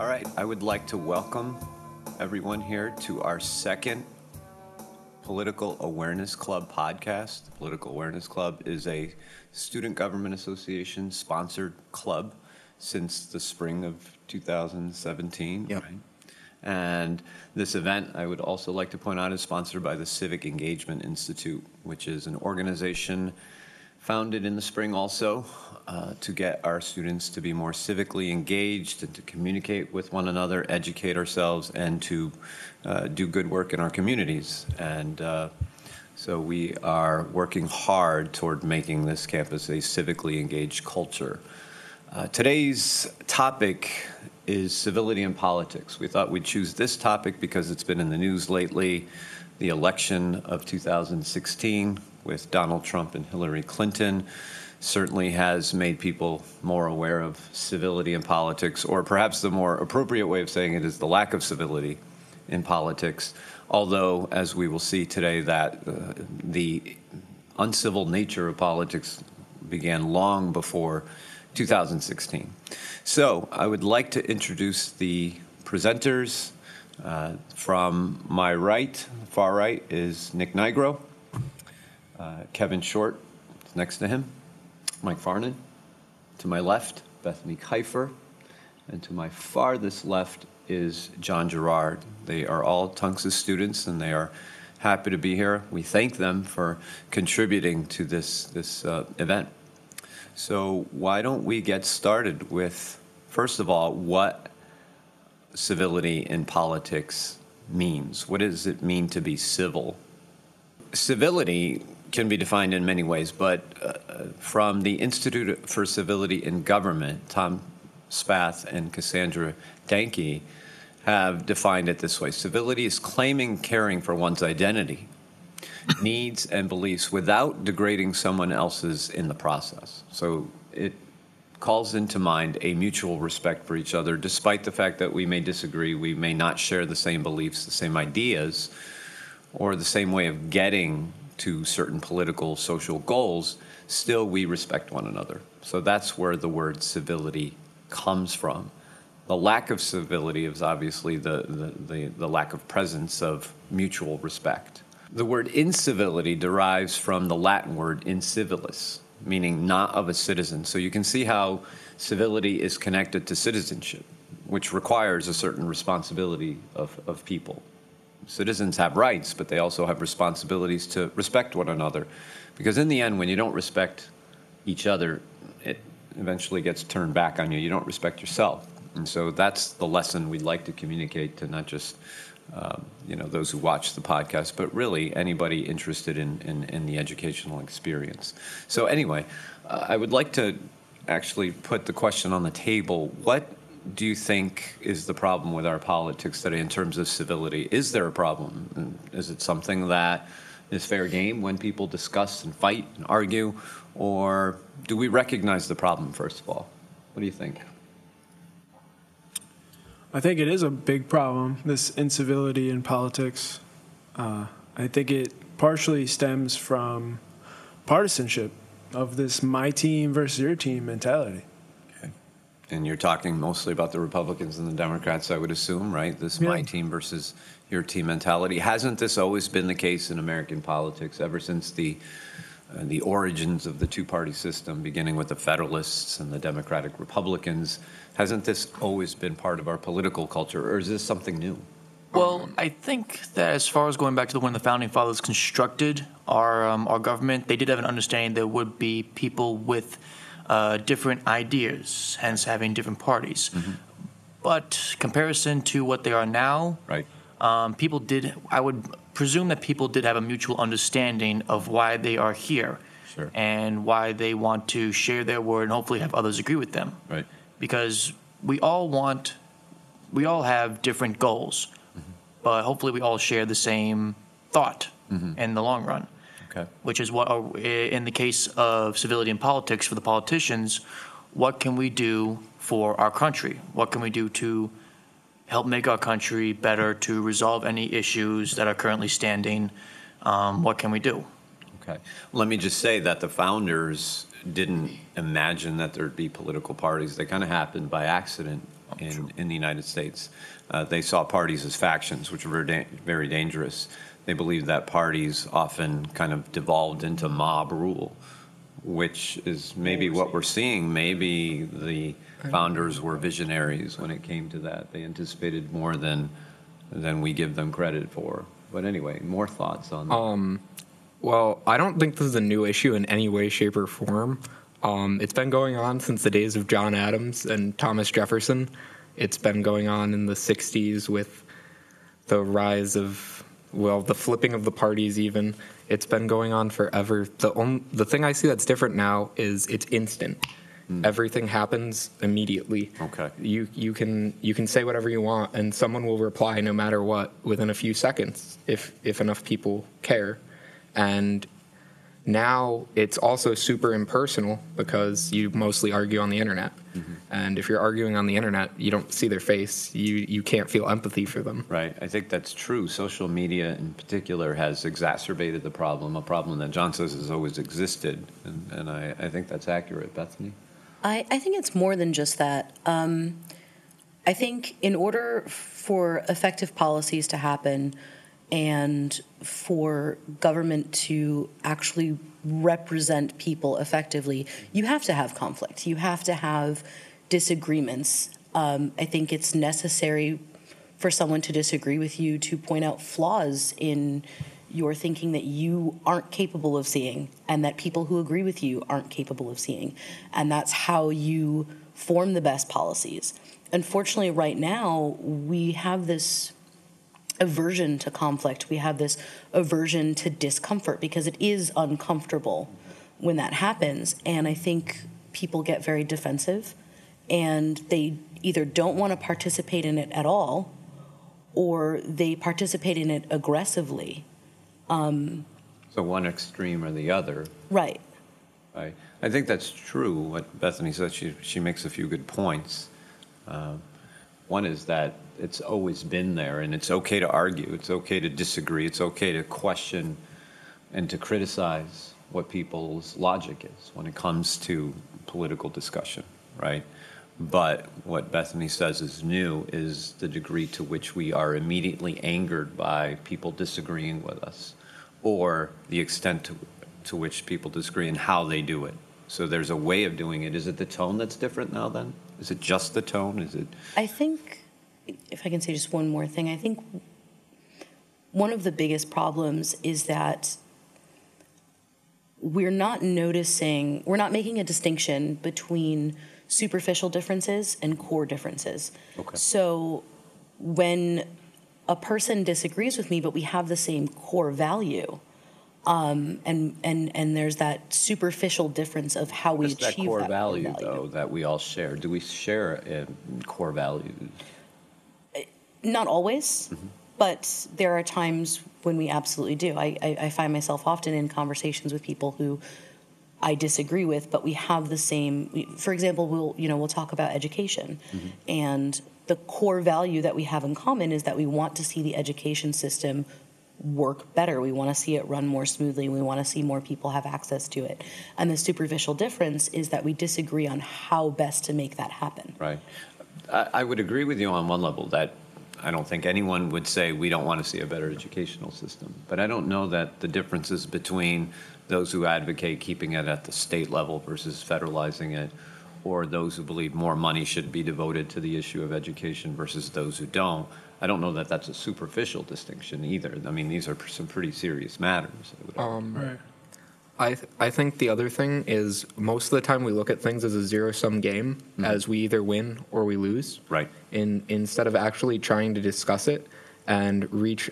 All right, I would like to welcome everyone here to our second Political Awareness Club podcast. The Political Awareness Club is a Student Government Association sponsored club since the spring of 2017. Yep. Right? And this event, I would also like to point out, is sponsored by the Civic Engagement Institute, which is an organization founded in the spring also to get our students to be more civically engaged and to communicate with one another, educate ourselves, and to do good work in our communities. And so we are working hard toward making this campus a civically engaged culture. Today's topic is civility in politics. We thought we'd choose this topic because it's been in the news lately. The election of 2016 with Donald Trump and Hillary Clinton certainly has made people more aware of civility in politics, or perhaps the more appropriate way of saying it is the lack of civility in politics. Although, as we will see today, that the uncivil nature of politics began long before 2016. So I would like to introduce the presenters. From my right, far right, is Nick Nigro. Kevin Short is next to him. Mike Farnan. To my left, Bethany Kiefer. And to my farthest left is John Gerard. They are all Tunxis students, and they are happy to be here. We thank them for contributing to this event. So why don't we get started with, first of all, what civility in politics means. What does it mean to be civil? Civility can be defined in many ways, but from the Institute for Civility in Government, Tom Spath and Cassandra Danke have defined it this way. Civility is claiming caring for one's identity, needs, and beliefs without degrading someone else's in the process. So it calls into mind a mutual respect for each other, despite the fact that we may disagree, we may not share the same beliefs, the same ideas, or the same way of getting to certain political, social goals, still we respect one another. So that's where the word civility comes from. The lack of civility is obviously the lack of presence of mutual respect. The word incivility derives from the Latin word incivilis, meaning not of a citizen. So you can see how civility is connected to citizenship, which requires a certain responsibility of people. Citizens have rights, but they also have responsibilities to respect one another. Because in the end, when you don't respect each other, it eventually gets turned back on you. You don't respect yourself. And so that's the lesson we'd like to communicate to not just those who watch the podcast, but really anybody interested in the educational experience. So anyway, I would like to actually put the question on the table. What do you think is the problem with our politics today in terms of civility? Is there a problem? Is it something that is fair game when people discuss and fight and argue? Or do we recognize the problem, first of all? What do you think? I think it is a big problem, this incivility in politics. I think it partially stems from partisanship of this my team versus your team mentality. Okay. And you're talking mostly about the Republicans and the Democrats, I would assume, right? This my team versus your team mentality. Hasn't this always been the case in American politics ever since the origins of the two-party system, beginning with the Federalists and the Democratic Republicans? Hasn't this always been part of our political culture, or is this something new? Well, I think that as far as going back to when the Founding Fathers constructed our government, they did have an understanding there would be people with different ideas, hence having different parties. Mm-hmm. But comparison to what they are now, right? I would presume that people did have a mutual understanding of why they are here. Sure. And why they want to share their word and hopefully have others agree with them. Right. Because we all have different goals, mm-hmm. but hopefully we all share the same thought mm-hmm. in the long run. Okay. Which is what, in the case of civility in politics for the politicians, what can we do for our country? What can we do to help make our country better, to resolve any issues that are currently standing? What can we do? Okay. Let me just say that the founders didn't imagine that there'd be political parties. They kind of happened by accident in the United States. They saw parties as factions, which were very dangerous. They believed that parties often kind of devolved into mob rule, which is maybe what we're seeing. Maybe the founders were visionaries when it came to that. They anticipated more than we give them credit for. But anyway, more thoughts on that? Well, I don't think this is a new issue in any way, shape, or form. It's been going on since the days of John Adams and Thomas Jefferson. It's been going on in the 60s with the rise of, the flipping of the parties even. It's been going on forever. The thing I see that's different now is it's instant. Everything happens immediately. Okay. You can say whatever you want, and someone will reply no matter what within a few seconds if enough people care. And now it's also super impersonal because you mostly argue on the internet. And if you're arguing on the internet, you don't see their face. You can't feel empathy for them. Right. I think that's true. Social media in particular has exacerbated the problem, a problem that John says has always existed. And I think that's accurate. Bethany? I think it's more than just that. I think in order for effective policies to happen and for government to actually represent people effectively, you have to have conflict. You have to have disagreements. I think it's necessary for someone to disagree with you to point out flaws in your thinking that you aren't capable of seeing and that people who agree with you aren't capable of seeing. And that's how you form the best policies. Unfortunately, right now, we have this aversion to conflict. We have this aversion to discomfort because it is uncomfortable when that happens. And I think people get very defensive and they either don't want to participate in it at all or they participate in it aggressively. So one extreme or the other. Right. Right. I think that's true, what Bethany said. She makes a few good points. One is that it's always been there, and it's okay to argue. It's okay to disagree. It's okay to question and to criticize what people's logic is when it comes to political discussion, right? But what Bethany says is new is the degree to which we are immediately angered by people disagreeing with us, or the extent to which people disagree and how they do it. So there's a way of doing it. Is it the tone that's different now then? Is it just the tone? Is it? I think, if I can say just one more thing, I think one of the biggest problems is that we're not making a distinction between superficial differences and core differences. Okay. So when a person disagrees with me, but we have the same core value, and there's that superficial difference of how we achieve that core that value, core value, though, that we all share. Do we share core values? Not always, but there are times when we absolutely do. I find myself often in conversations with people who I disagree with, but we have the same. For example, we'll talk about education, and the core value that we have in common is that we want to see the education system work better. We want to see it run more smoothly. We want to see more people have access to it. And the superficial difference is that we disagree on how best to make that happen. Right. I would agree with you on one level that I don't think anyone would say we don't want to see a better educational system. But I don't know that the differences between those who advocate keeping it at the state level versus federalizing it, or those who believe more money should be devoted to the issue of education versus those who don't, I don't know that that's a superficial distinction either. I mean, these are some pretty serious matters. Right. I think the other thing is most of the time we look at things as a zero-sum game, as we either win or we lose. Right. Instead of actually trying to discuss it and reach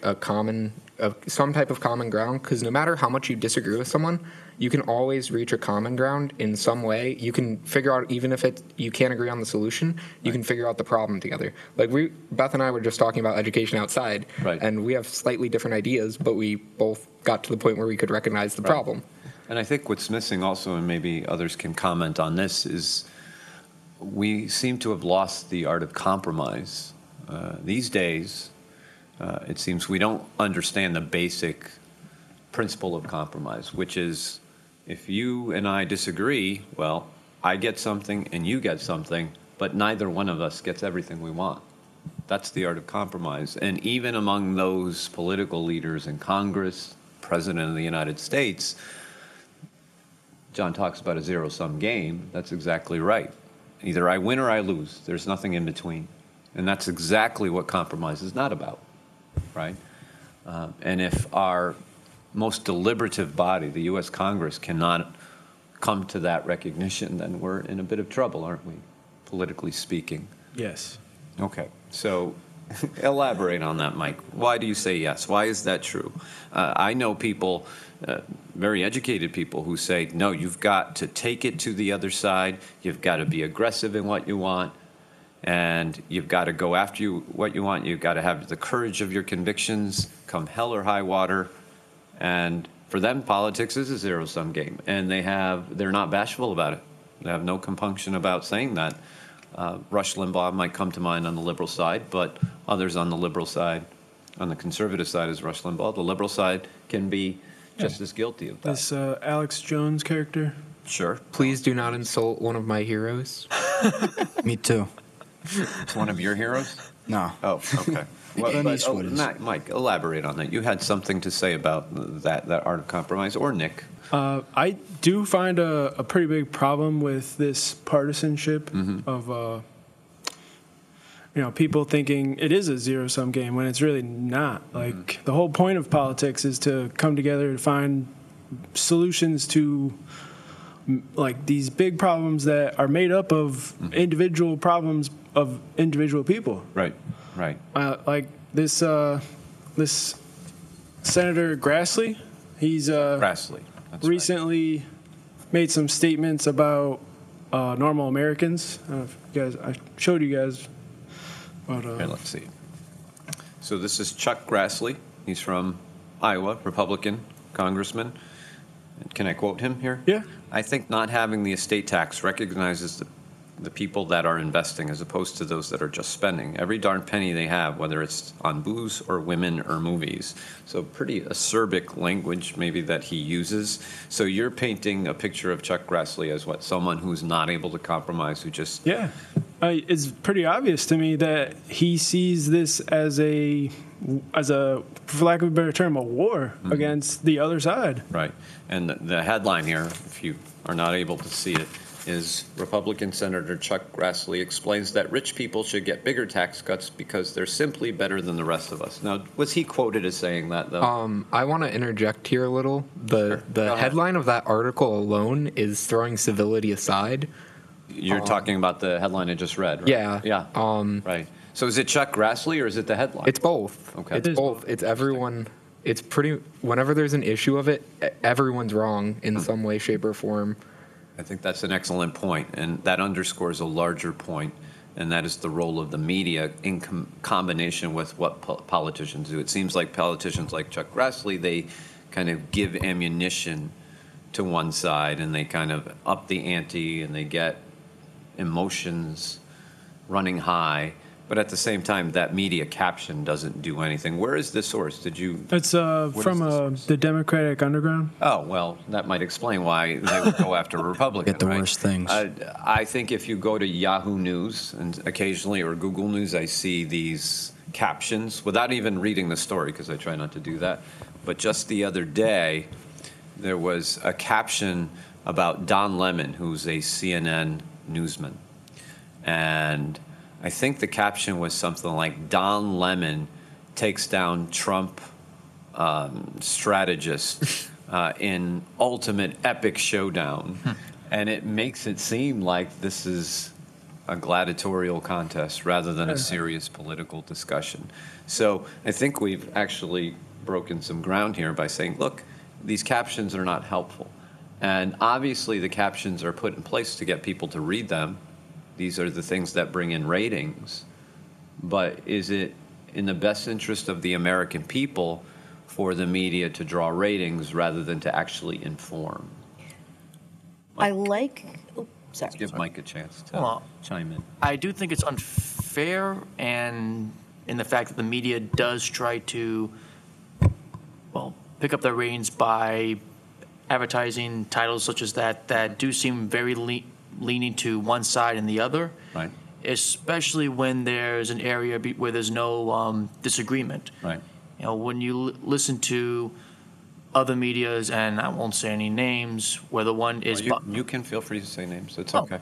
some type of common ground, because no matter how much you disagree with someone, you can always reach a common ground in some way. You can figure out, even if you can't agree on the solution, you can figure out the problem together. Like Beth and I were just talking about education outside, right, and we have slightly different ideas, but we both got to the point where we could recognize the problem. And I think what's missing also, and maybe others can comment on this, is we seem to have lost the art of compromise. These days, it seems we don't understand the basic principle of compromise, which is if you and I disagree, well, I get something and you get something, but neither one of us gets everything we want. That's the art of compromise. And even among those political leaders in Congress, President of the United States, John talks about a zero-sum game. That's exactly right. Either I win or I lose. There's nothing in between. And that's exactly what compromise is not about, right? And if our most deliberative body, the U.S. Congress, cannot come to that recognition, then we're in a bit of trouble, aren't we, politically speaking? Yes. Okay, so elaborate on that, Mike. Why do you say yes? Why is that true? I know people, very educated people, who say, no, you've got to take it to the other side. You've got to be aggressive in what you want. And you've got to go after what you want. You've got to have the courage of your convictions, come hell or high water. And for them, politics is a zero-sum game. And they're not bashful about it. They have no compunction about saying that. Rush Limbaugh might come to mind on the liberal side, but others on the liberal side, on the conservative side is Rush Limbaugh. The liberal side can be just as guilty of that. This Alex Jones character. Sure. Please do not insult one of my heroes. Me too. It's one of your heroes? No. Oh, okay. Clint Eastwood is. Mike, elaborate on that. You had something to say about that art of compromise, or Nick. I do find a pretty big problem with this partisanship of, people thinking it is a zero-sum game when it's really not. Like, the whole point of politics is to come together to find solutions to, like, these big problems that are made up of individual problems of individual people. Right, right. Like this Senator Grassley, he's Grassley. That's recently made some statements about normal Americans. I don't know if you guys, I showed you guys. But, Okay, let's see. So this is Chuck Grassley. He's from Iowa, Republican congressman. Can I quote him here? Yeah. I think not having the estate tax recognizes the people that are investing as opposed to those that are just spending. Every darn penny they have, whether it's on booze or women or movies. So pretty acerbic language maybe that he uses. So you're painting a picture of Chuck Grassley as what? Someone who's not able to compromise, who just... Yeah. It's pretty obvious to me that he sees this as a, for lack of a better term, a war against the other side. Right. And the headline here, if you are not able to see it, is Republican Senator Chuck Grassley explains that rich people should get bigger tax cuts because they're simply better than the rest of us. Now, was he quoted as saying that, though? I want to interject here a little. The headline of that article alone is throwing civility aside. You're talking about the headline I just read, right? Yeah. Yeah. Right. So is it Chuck Grassley or is it the headline? It's both. Okay. It's both. It's everyone. It's pretty. Whenever there's an issue of it, everyone's wrong in some way, shape, or form. I think that's an excellent point, and that underscores a larger point, and that is the role of the media in combination with what politicians do. It seems like politicians like Chuck Grassley, they kind of give ammunition to one side, and they kind of up the ante, and they get emotions running high. But at the same time, that media caption doesn't do anything. Where is the source? Did you? It's from the Democratic Underground. Oh, well, that might explain why they would go after a Republican. Get the right? worst things. I think if you go to Yahoo News and occasionally, or Google News, I see these captions without even reading the story, because I try not to do that. But just the other day, there was a caption about Don Lemon, who's a CNN newsman. And I think the caption was something like, Don Lemon takes down Trump strategist in ultimate epic showdown. And it makes it seem like this is a gladiatorial contest rather than a serious political discussion. So I think we've actually broken some ground here by saying, look, these captions are not helpful. And obviously the captions are put in place to get people to read them. These are the things that bring in ratings. But is it in the best interest of the American people for the media to draw ratings rather than to actually inform? I like. Oh, sorry. Let's give Mike a chance to Well, chime in. I do think it's unfair, and in the fact that the media does try to, pick up their reins by advertising titles such as that do seem very leaning to one side and the other. Right. especially when there's an area where there's no disagreement. Right. You know, when you listen to other medias, and I won't say any names, where the one is... Well, you can feel free to say names. It's Oh. okay.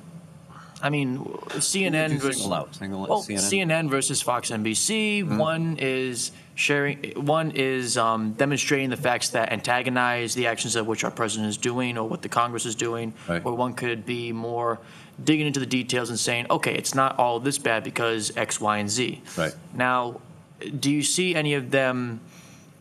I mean, CNN Who would you versus... single out? Single out Well, CNN? CNN versus Fox NBC. One is demonstrating the facts that antagonize the actions of which our president is doing or what the Congress is doing. Right. Or one could be more digging into the details and saying, okay, it's not all this bad because X, Y, and Z. Right. Now, do you see any of them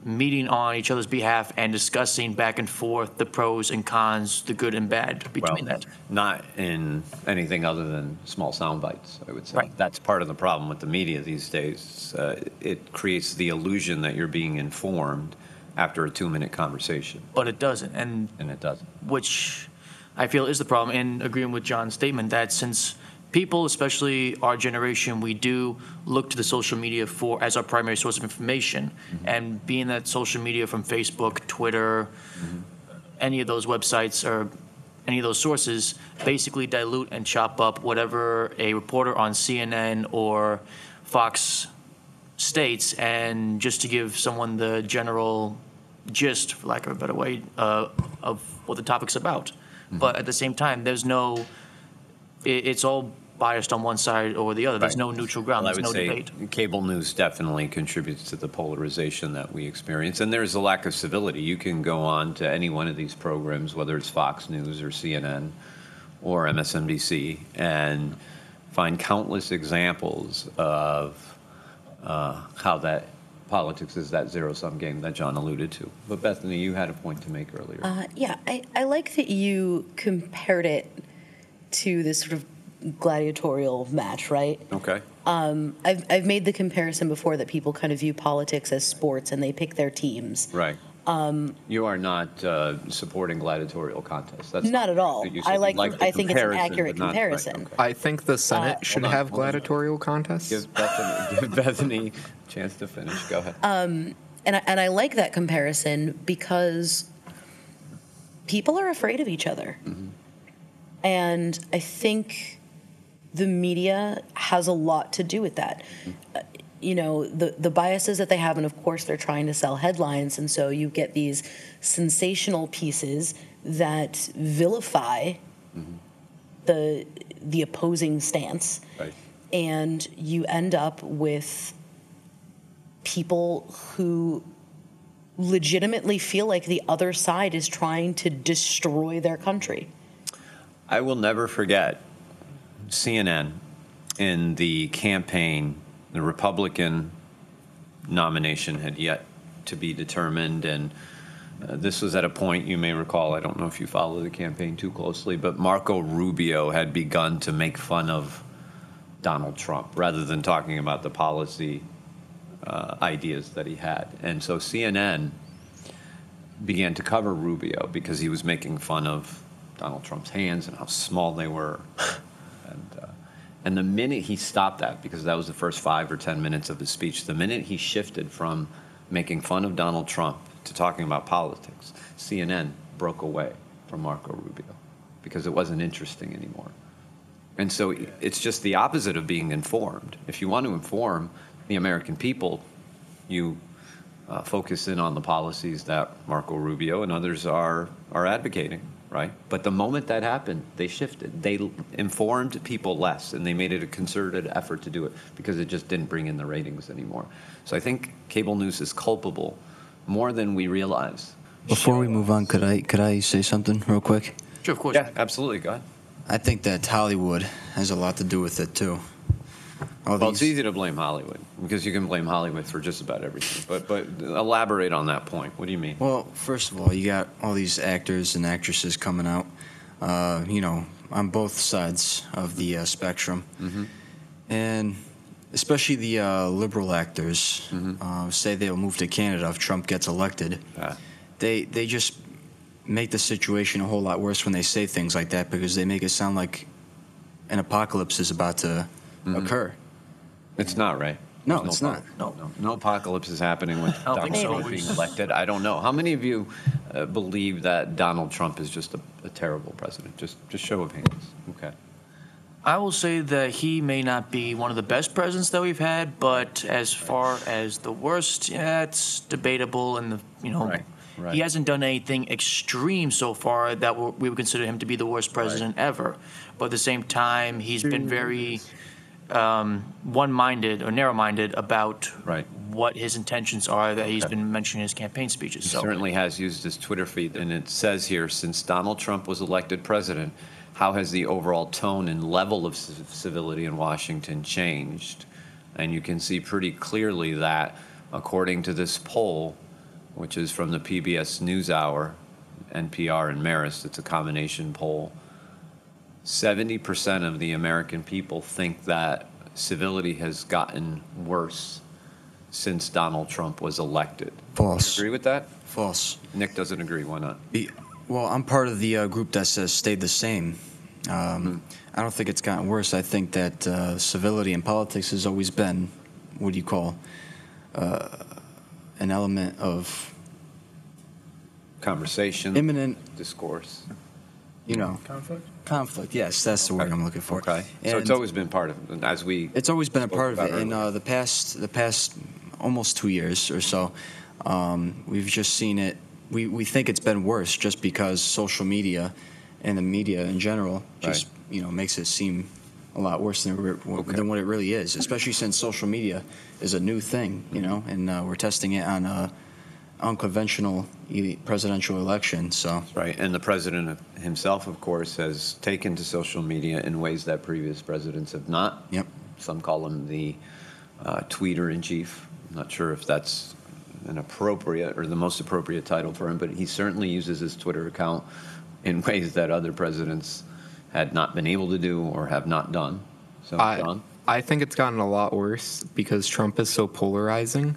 meeting on each other's behalf and discussing back and forth the pros and cons, the good and bad between that? Not in anything other than small sound bites, I would say. Right. That's part of the problem with the media these days. It creates the illusion that you're being informed after a 2-minute conversation, But it doesn't, and and it doesn't. which I feel is the problem, in agreeing with John's statement that since people, especially our generation, we do look to the social media as our primary source of information, and being that social media from Facebook, Twitter, any of those websites or any of those sources basically dilute and chop up whatever a reporter on CNN or Fox states, and just to give someone the general gist, for lack of a better way, of what the topic's about. But at the same time, there's no, it's all biased on one side or the other. There's Right. no neutral ground. Well, I There's would no say debate. cable news definitely contributes to the polarization that we experience, and there's a lack of civility. You can go on to any one of these programs, whether it's Fox News or CNN or MSNBC, and find countless examples of how that politics is that zero-sum game that John alluded to. But Bethany, you had a point to make earlier. Yeah, I like that you compared it to this sort of gladiatorial match, right? Okay. I've made the comparison before that people kind of view politics as sports and they pick their teams. Right. You are not supporting gladiatorial contests. That's Not at all. you said I you like. the I think it's an comparison, accurate but not- right, comparison. okay. I think the Senate should hold on, have hold on. gladiatorial contests. Give Bethany a chance to finish. Go ahead. And I like that comparison because people are afraid of each other. And I think the media has a lot to do with that. You know, the biases that they have, and of course they're trying to sell headlines, and so you get these sensational pieces that vilify the opposing stance. Right. And you end up with people who legitimately feel like the other side is trying to destroy their country. I will never forget CNN in the campaign. The Republican nomination had yet to be determined, and this was at a point, you may recall, I don't know if you follow the campaign too closely, but Marco Rubio had begun to make fun of Donald Trump rather than talking about the policy ideas that he had. And so CNN began to cover Rubio because he was making fun of Donald Trump's hands and how small they were. And the minute he stopped that, because that was the first 5 or 10 minutes of his speech, the minute he shifted from making fun of Donald Trump to talking about politics, CNN broke away from Marco Rubio because it wasn't interesting anymore. And so it's just the opposite of being informed. If you want to inform the American people, you focus in on the policies that Marco Rubio and others are advocating, right? But the moment that happened, they shifted. They informed people less, and they made it a concerted effort to do it because it just didn't bring in the ratings anymore. So I think cable news is culpable more than we realize. Before we move on, could I say something real quick? Sure, of course. Yeah, absolutely. Go ahead. I think that Hollywood has a lot to do with it too. Well, it's easy to blame Hollywood because you can blame Hollywood for just about everything. But elaborate on that point. What do you mean? Well, first of all, you got all these actors and actresses coming out, you know, on both sides of the spectrum. And especially the liberal actors say they'll move to Canada if Trump gets elected. They just make the situation a whole lot worse when they say things like that because they make it sound like an apocalypse is about to occur. It's not, right? No, There's it's not. No. apocalypse is happening with don't think Donald so. Trump being elected. I don't know. How many of you believe that Donald Trump is just a terrible president? Just show of hands. Okay. I will say that he may not be one of the best presidents that we've had, but as far as the worst, yeah, it's debatable. And Right. he hasn't done anything extreme so far that we would consider him to be the worst president ever. But at the same time, he's been very one-minded or narrow-minded about Right. what his intentions are that he's been mentioning in his campaign speeches. He So certainly has used his Twitter feed, and it says here, since Donald Trump was elected president, how has the overall tone and level of civility in Washington changed? And you can see pretty clearly that, according to this poll, which is from the PBS NewsHour, NPR, and Marist, it's a combination poll, 70% of the American people think that civility has gotten worse since Donald Trump was elected. False. Agree with that? False. Nick doesn't agree. Why not? Well, I'm part of the group that says stayed the same. I don't think it's gotten worse. I think that civility in politics has always been, what do you call, an element of Conversation, imminent, discourse. Conflict. Yes, that's the word Okay. I'm looking for. Okay. So And it's always been part of it, as we. it's always been a spoke part of about it. In earlier. the past almost 2 years or so, we've just seen it. We think it's been worse just because social media and the media in general just makes it seem a lot worse than what it really is. Especially since social media is a new thing, and we're testing it on unconventional presidential election. So Right, and the president himself, of course, has taken to social media in ways that previous presidents have not. Yep. Some call him the tweeter in chief. I'm not sure if that's an appropriate or the most appropriate title for him, but he certainly uses his Twitter account in ways that other presidents had not been able to do or have not done. So, John? I think it's gotten a lot worse because Trump is so polarizing.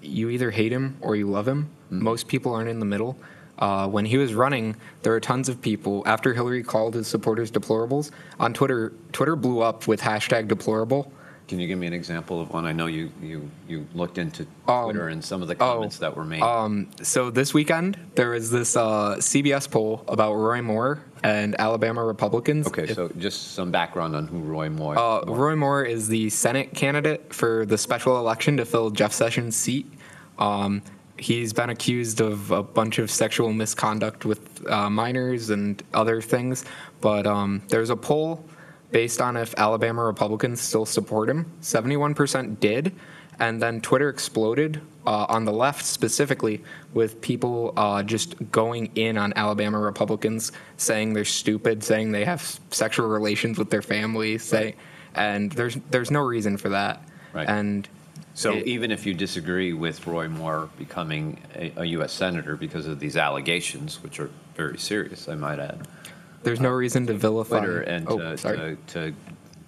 You either hate him or you love him. Most people aren't in the middle. When he was running, there were tons of people. After Hillary called his supporters deplorables, on Twitter blew up with hashtag deplorable. Can you give me an example of one? I know you looked into Twitter and some of the comments that were made. So this weekend, there was this CBS poll about Roy Moore and Alabama Republicans. Okay, so just some background on who Roy Moore. Roy Moore is the Senate candidate for the special election to fill Jeff Sessions' seat. He's been accused of a bunch of sexual misconduct with minors and other things. But there's a poll based on if Alabama Republicans still support him. 71% did. And then Twitter exploded on the left specifically with people just going in on Alabama Republicans, saying they're stupid, saying they have sexual relations with their family, and there's no reason for that. Right. And So even if you disagree with Roy Moore becoming a U.S. Senator because of these allegations, which are very serious, I might add, there's no reason to vilify Twitter and to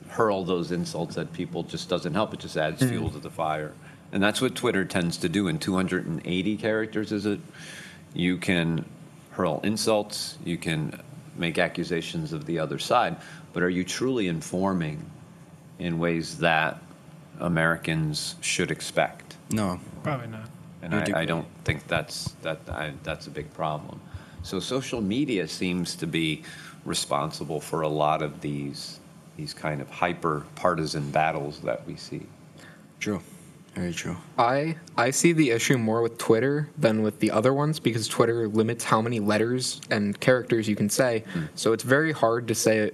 hurl those insults at people just doesn't help. It just adds fuel to the fire. And that's what Twitter tends to do. In 280 characters, is it? You can hurl insults, you can make accusations of the other side, but are you truly informing in ways that Americans should expect? no, Probably not. And I don't think that's a big problem. So social media seems to be responsible for a lot of these kind of hyper partisan battles that we see. true, very true. I see the issue more with Twitter than with the other ones because Twitter limits how many letters and characters you can say. So it's very hard to say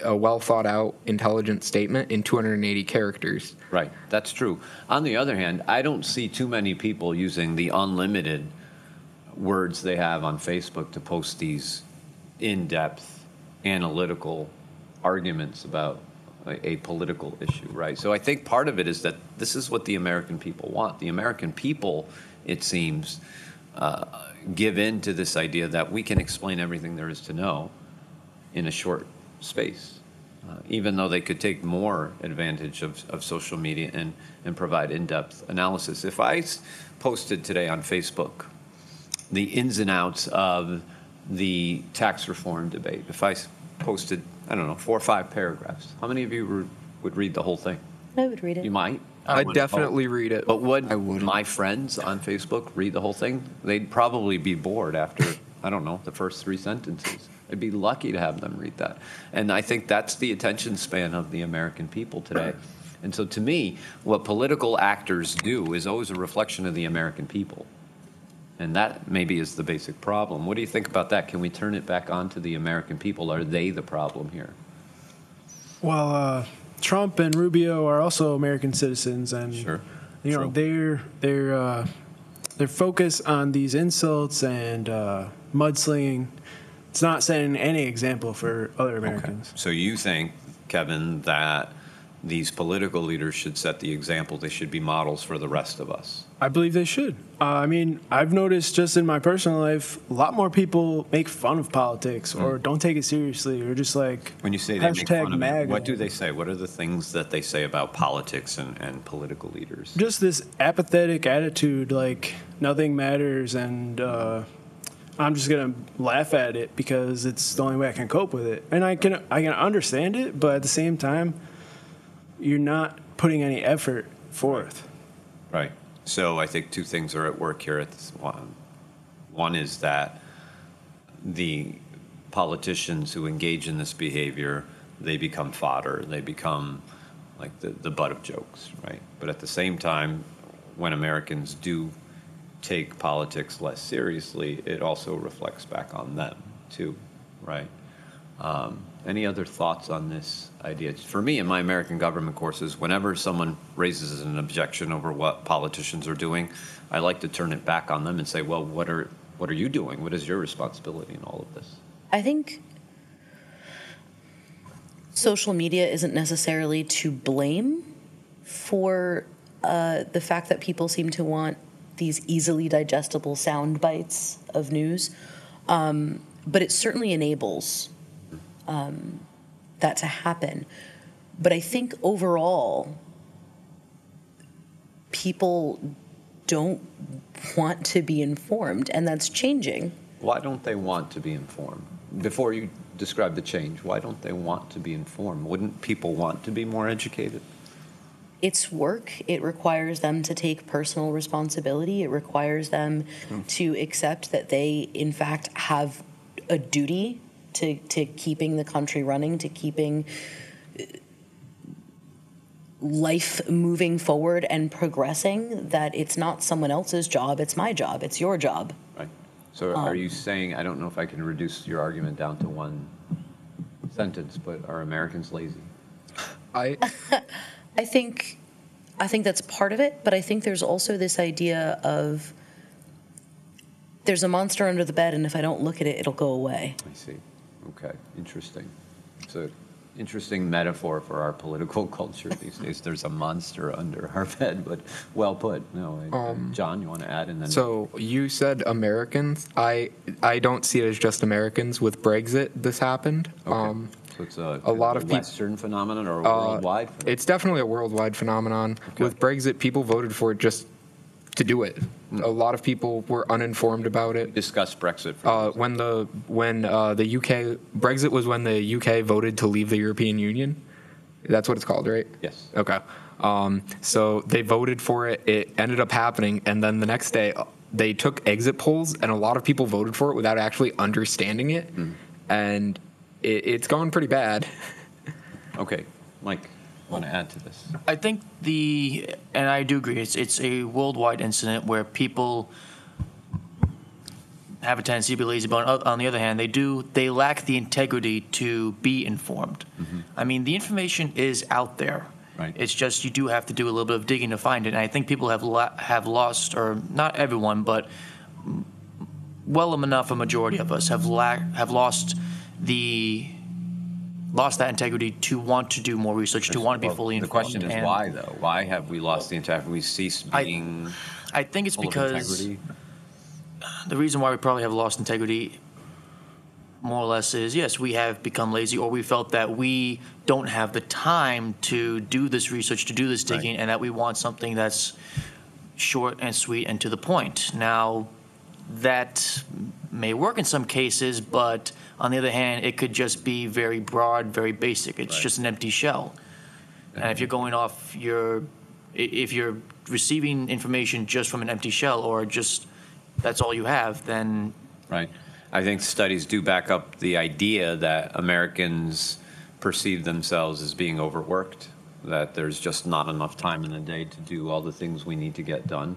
a well thought out, intelligent statement in 280 characters. Right, that's true. On the other hand, I don't see too many people using the unlimited words they have on Facebook to post these in-depth, analytical arguments about a political issue, right? So I think part of it is that this is what the American people want. The American people, it seems, give in to this idea that we can explain everything there is to know in a short space, even though they could take more advantage of social media and provide in-depth analysis. If I posted today on Facebook the ins and outs of the tax reform debate, if I posted, 4 or 5 paragraphs, how many of you would read the whole thing? I would read it. You might. I'd definitely read it. But would I wouldn't. my friends on Facebook read the whole thing? They'd probably be bored after, the first 3 sentences. I'd be lucky to have them read that. And I think that's the attention span of the American people today. And so to me, what political actors do is always a reflection of the American people. And that maybe is the basic problem. What do you think about that? Can we turn it back on to the American people? Are they the problem here? Well, Trump and Rubio are also American citizens, and Sure. you know their focus on these insults and mudslinging. It's not setting any example for other Americans. So you think, Kevin, that these political leaders should set the example? They should be models for the rest of us? I believe they should. I mean, I've noticed just in my personal life, a lot more people make fun of politics or don't take it seriously, or just like When you say they make hashtag fun of it, MAGA. what do they say? What are the things that they say about politics and political leaders? Just this apathetic attitude, like nothing matters, and I'm just gonna laugh at it because it's the only way I can cope with it. And I can understand it, but at the same time, you're not putting any effort forth. Right. So I think two things are at work here at this one. One is that the politicians who engage in this behavior, they become fodder. They become like the butt of jokes, right? But at the same time, when Americans do take politics less seriously, it also reflects back on them too, right? Any other thoughts on this idea? For me, in my American government courses, whenever someone raises an objection over what politicians are doing, I like to turn it back on them and say, well, what are you doing? What is your responsibility in all of this? I think social media isn't necessarily to blame for the fact that people seem to want these easily digestible sound bites of news, but it certainly enables that to happen. But I think overall, people don't want to be informed, and that's changing. Why don't they want to be informed? Before you describe the change, why don't they want to be informed? Wouldn't people want to be more educated? It's work. It requires them to take personal responsibility. It requires them to accept that they, in fact, have a duty to keeping the country running, to keeping life moving forward and progressing, that it's not someone else's job, it's my job, it's your job. Right. So are you saying, I don't know if I can reduce your argument down to one sentence, but are Americans lazy? I think that's part of it, but I think there's also this idea of there's a monster under the bed, and if I don't look at it, it'll go away. I see. Okay. Interesting. So interesting metaphor for our political culture these days. There's a monster under our bed, but well put. No, John, you want to add? And then So you said Americans. I don't see it as just Americans. With Brexit, this happened. okay. So it's a lot of people. Western phenomenon or a worldwide phenomenon? It's definitely a worldwide phenomenon. Okay. With Brexit, people voted for it just to do it. A lot of people were uninformed about it. Discuss Brexit. For When the UK Brexit was when the UK voted to leave the European Union. That's what it's called, right? Yes. Okay. So they voted for it. It ended up happening, and then the next day they took exit polls, and a lot of people voted for it without actually understanding it, and it's going pretty bad. Okay, Mike, want to add to this? I think and I do agree, it's a worldwide incident where people have a tendency to be lazy, but on the other hand, they lack the integrity to be informed. I mean, the information is out there. Right. It's just you do have to do a little bit of digging to find it, and I think people have lost, or not everyone, but well enough a majority of us have lost that integrity to want to do more research, to want to be fully The informed. question is why, though? Why have we lost the integrity? Have we ceased being I think it's full of because integrity? the reason why we probably have lost integrity more or less is, yes, we have become lazy, or we felt that we don't have the time to do this research, to do this digging, and that we want something that's short and sweet and to the point. Now, that may work in some cases, but on the other hand, it could just be very broad, very basic. It's just an empty shell. And if you're going off if you're receiving information just from an empty shell, or just that's all you have, then Right. I think studies do back up the idea that Americans perceive themselves as being overworked, that there's just not enough time in the day to do all the things we need to get done,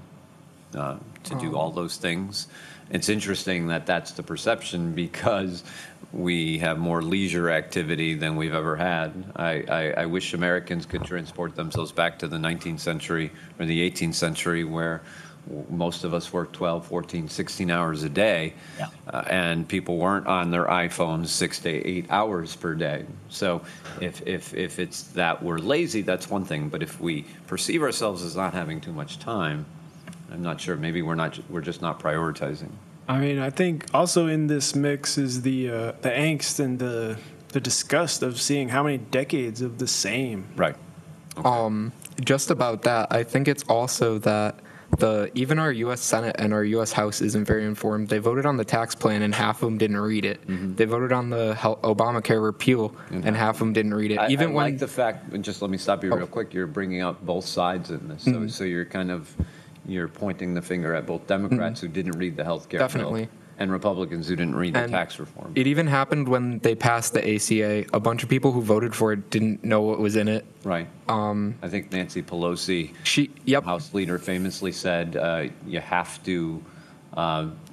to do all those things. It's interesting that that's the perception because we have more leisure activity than we've ever had. I wish Americans could transport themselves back to the 19th century or the 18th century where most of us work 12, 14, 16 hours a day, and people weren't on their iPhones 6 to 8 hours per day. So if it's that we're lazy, that's one thing. But if we perceive ourselves as not having too much time, I'm not sure. Maybe we're just not prioritizing. I mean, I think also in this mix is the angst and the disgust of seeing how many decades of the same. Right. Just about that, I think it's also that even our U.S. Senate and our U.S. House isn't very informed. They voted on the tax plan, and half of them didn't read it. Mm-hmm. They voted on the Obamacare repeal, and half of them didn't read it. I like the fact, and just let me stop you real quick, you're bringing up both sides in this. So you're pointing the finger at both Democrats who didn't read the health care bill and Republicans who didn't read the tax reform. It even happened when they passed the ACA. A bunch of people who voted for it didn't know what was in it. Right. I think Nancy Pelosi, House leader, famously said, you have to,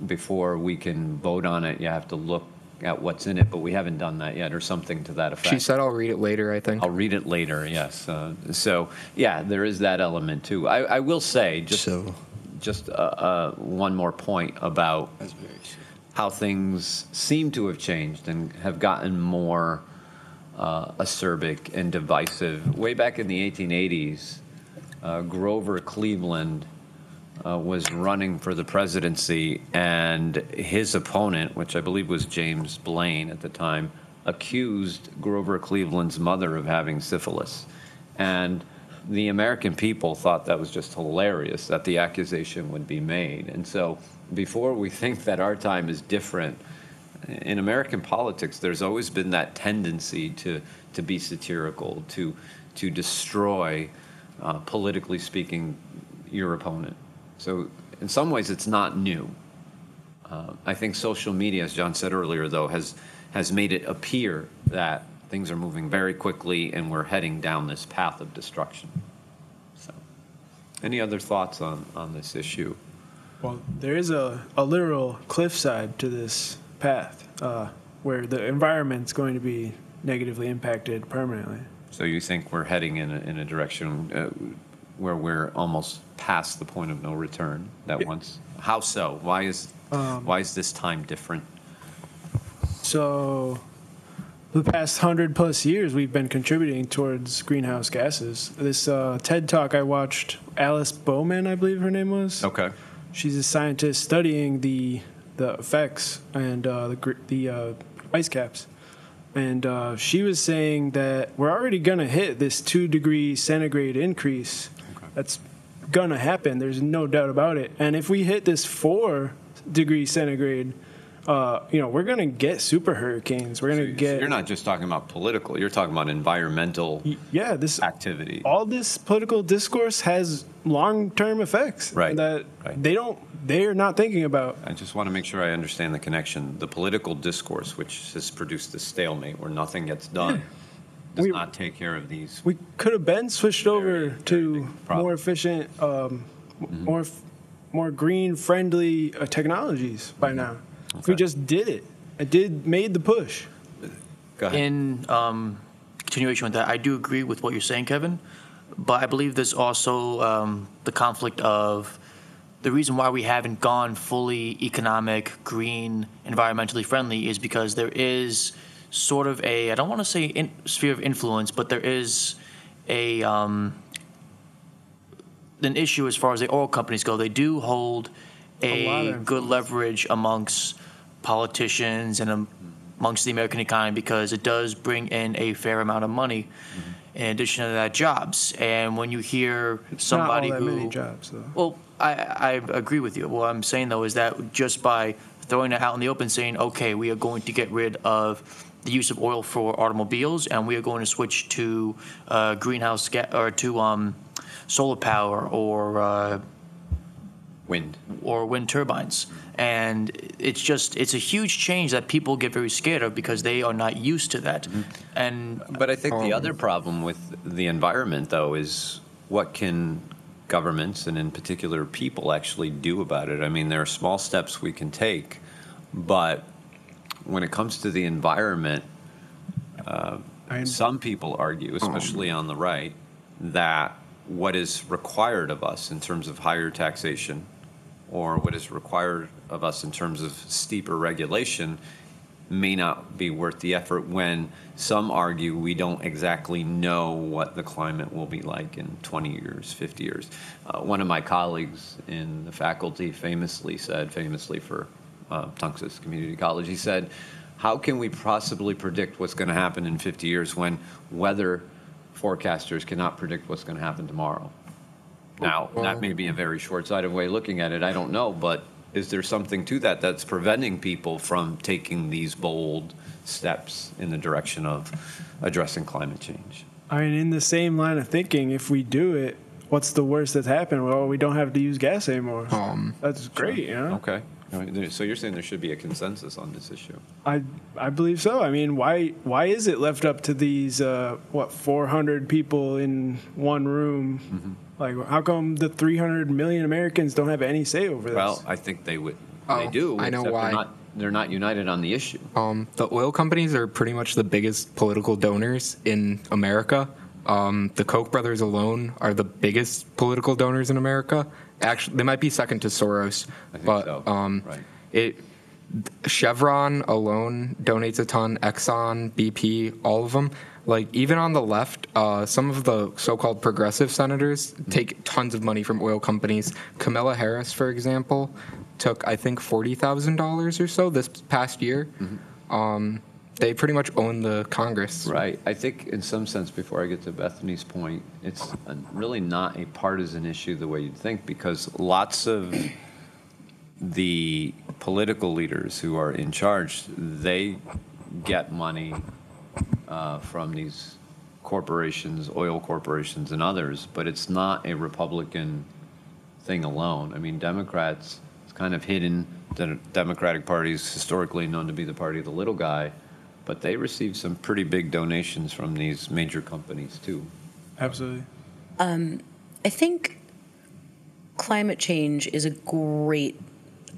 before we can vote on it, you have to look at what's in it, but we haven't done that yet, or something to that effect. She said, I'll read it later, I think. I'll read it later, yes. So, yeah, there is that element, too. I will say, just one more point about how things seem to have changed and have gotten more acerbic and divisive. Way back in the 1880s, Grover Cleveland was running for the presidency, and his opponent, which I believe was James Blaine at the time, accused Grover Cleveland's mother of having syphilis. And the American people thought that was just hilarious that the accusation would be made. And so before we think that our time is different, in American politics, there's always been that tendency to be satirical, to destroy, politically speaking, your opponent. So in some ways, it's not new. I think social media, as John said earlier, though, has made it appear that things are moving very quickly and we're heading down this path of destruction. So, any other thoughts on this issue? Well, there is a literal cliffside to this path where the environment's going to be negatively impacted permanently. So you think we're heading in a direction where we're almost past the point of no return once? How so? Why is this time different? So the past 100+ years, we've been contributing towards greenhouse gases. This TED Talk I watched, Alice Bowman, I believe her name was. Okay. She's a scientist studying the effects and the ice caps. And she was saying that we're already going to hit this 2 degrees centigrade increase. Okay. That's going to happen. There's no doubt about it. And if we hit this 4 degrees centigrade, we're going to get super hurricanes. We're going to get. So you're not just talking about political. You're talking about environmental. This activity. All this political discourse has long-term effects that they're not thinking about. I just want to make sure I understand the connection. The political discourse, which has produced this stalemate where nothing gets done, does not take care of these. We could have been switched over to more efficient, more green-friendly technologies by now. Okay. If we just did it, made the push. Go ahead. In continuation with that, I do agree with what you're saying, Kevin, but I believe there's also the conflict of the reason why we haven't gone fully economic, green, environmentally friendly is because there is sort of I don't want to say sphere of influence, but there is an issue as far as the oil companies go. They do hold a good leverage amongst politicians and amongst the American economy because it does bring in a fair amount of money. In addition to that, jobs. And when you hear somebody not all that many jobs, though. Well, I agree with you. What I'm saying, though, is that just by throwing it out in the open, saying, okay, we are going to get rid of the use of oil for automobiles, and we are going to switch to greenhouse gas or to solar power or Wind. or wind turbines. And it's a huge change that people get very scared of because they are not used to that. And But I think the other problem with the environment, though, is what can governments, and in particular people, actually do about it? I mean, there are small steps we can take, but when it comes to the environment, some people argue, especially on the right, that what is required of us in terms of higher taxation or what is required of us in terms of steeper regulation may not be worth the effort, when some argue we don't exactly know what the climate will be like in 20 years, 50 years. One of my colleagues in the faculty famously for Tunxis Community College, he said, how can we possibly predict what's going to happen in 50 years when weather forecasters cannot predict what's going to happen tomorrow? Now, that may be a very short-sighted way of looking at it, I don't know, but is there something to that that's preventing people from taking these bold steps in the direction of addressing climate change? I mean, in the same line of thinking, if we do it, what's the worst that's happened? Well, we don't have to use gas anymore. That's great, you know? Okay. So you're saying there should be a consensus on this issue? I believe so. I mean, why is it left up to these 400 people in one room? Mm-hmm. Like, how come the 300 million Americans don't have any say over this? Well, I think they would. They do. I know except why. They're not united on the issue. The oil companies are pretty much the biggest political donors in America. The Koch brothers alone are the biggest political donors in America. Actually, they might be second to Soros, I think but so. Right. Chevron alone donates a ton. Exxon, BP, all of them. Like, even on the left, some of the so-called progressive senators take tons of money from oil companies. Kamala Harris, for example, took, I think, $40,000 or so this past year. They pretty much own the Congress. Right. I think in some sense, before I get to Bethany's point, it's really not a partisan issue the way you'd think, because lots of the political leaders who are in charge, they get money from these corporations, oil corporations and others, but it's not a Republican thing alone. I mean, Democrats, it's kind of hidden. The Democratic Party is historically known to be the party of the little guy, but they receive some pretty big donations from these major companies too. Absolutely. I think climate change is a great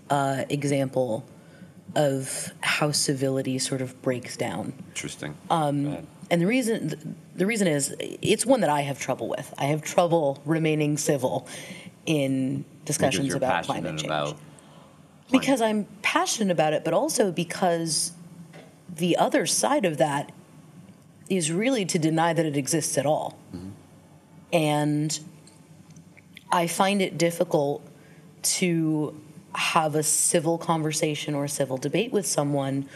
example of how civility sort of breaks down. Interesting. And the reason is, it's one that I have trouble with. I have trouble remaining civil in discussions about climate change. Because I'm passionate about it, but also because the other side of that is really to deny that it exists at all. And I find it difficult to have a civil conversation or a civil debate with someone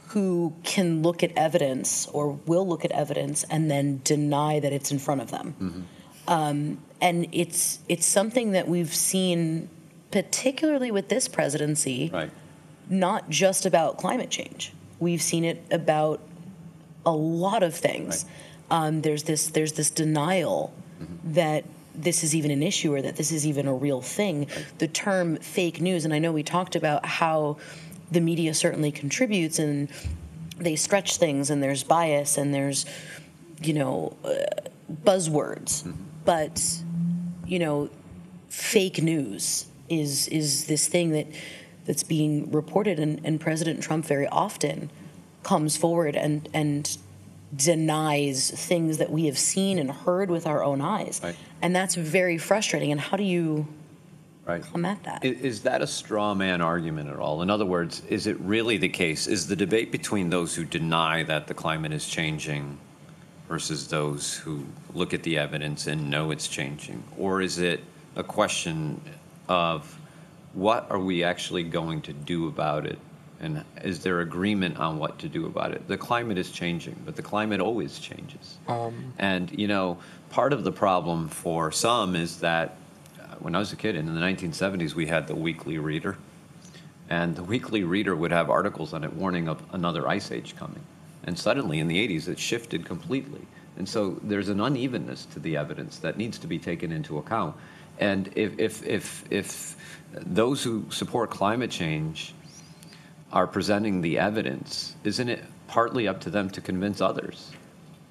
who can look at evidence or will look at evidence and then deny that it's in front of them. And it's something that we've seen, particularly with this presidency, not just about climate change. We've seen it about a lot of things. There's this denial that this is even an issue or that this is even a real thing. The term fake news, and I know we talked about how the media certainly contributes and they stretch things and there's bias and there's, buzzwords. But, fake news is this thing that's being reported, and President Trump very often comes forward and denies things that we have seen and heard with our own eyes. And that's very frustrating. And how do you combat that? Is that a straw man argument at all? In other words, is it really the case? Is the debate between those who deny that the climate is changing versus those who look at the evidence and know it's changing? Or is it a question of what are we actually going to do about it? And is there agreement on what to do about it? The climate is changing, but the climate always changes. And, part of the problem for some is that when I was a kid in the 1970s, we had the Weekly Reader. And the Weekly Reader would have articles on it warning of another ice age coming. And suddenly in the 80s, it shifted completely. And so there's an unevenness to the evidence that needs to be taken into account. And if those who support climate change are presenting the evidence, isn't it partly up to them to convince others?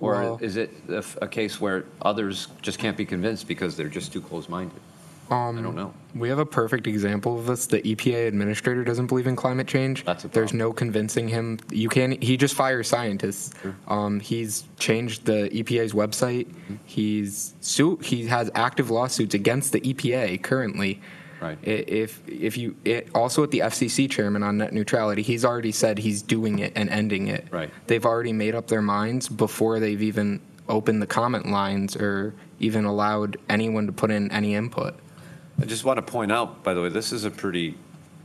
Or Well- is it a case where others just can't be convinced because they're just too close-minded? I don't know. We have a perfect example of this. The EPA administrator doesn't believe in climate change. That's a There's problem. no convincing him. He just fires scientists. He's changed the EPA's website. Mm-hmm. He has active lawsuits against the EPA currently. Right. Also at the FCC chairman on net neutrality, he's already said he's doing it and ending it. Right. They've already made up their minds before they've even opened the comment lines or even allowed anyone to put in any input. I just want to point out, by the way, this is a pretty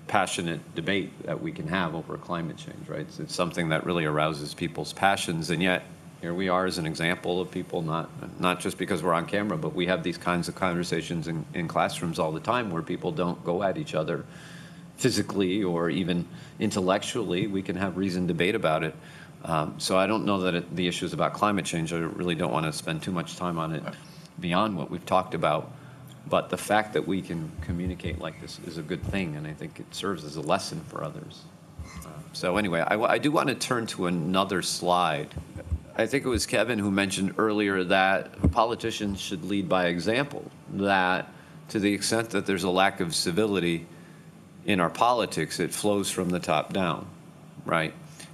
passionate debate that we can have over climate change, right? It's something that really arouses people's passions, and yet here we are as an example of people not just because we're on camera, but we have these kinds of conversations in classrooms all the time where people don't go at each other physically or even intellectually. We can have reasoned debate about it. So I don't know that the issue is about climate change. I really don't want to spend too much time on it beyond what we've talked about. But the fact that we can communicate like this is a good thing, and I think it serves as a lesson for others. So anyway, I do want to turn to another slide. I think it was Kevin who mentioned earlier that politicians should lead by example, that to the extent that there's a lack of civility in our politics, it flows from the top down, right?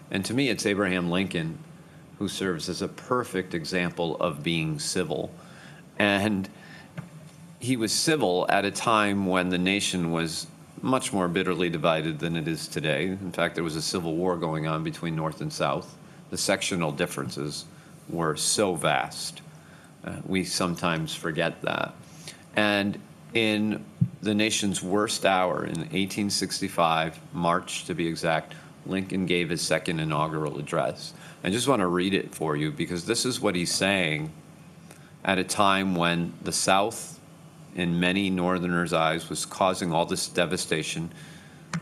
And to me, it's Abraham Lincoln who serves as a perfect example of being civil. And he was civil at a time when the nation was much more bitterly divided than it is today. In fact, there was a civil war going on between North and South. The sectional differences were so vast. We sometimes forget that. And in the nation's worst hour, in 1865, March to be exact, Lincoln gave his second inaugural address. I just want to read it for you because this is what he's saying at a time when the South, in many Northerners' eyes, was causing all this devastation.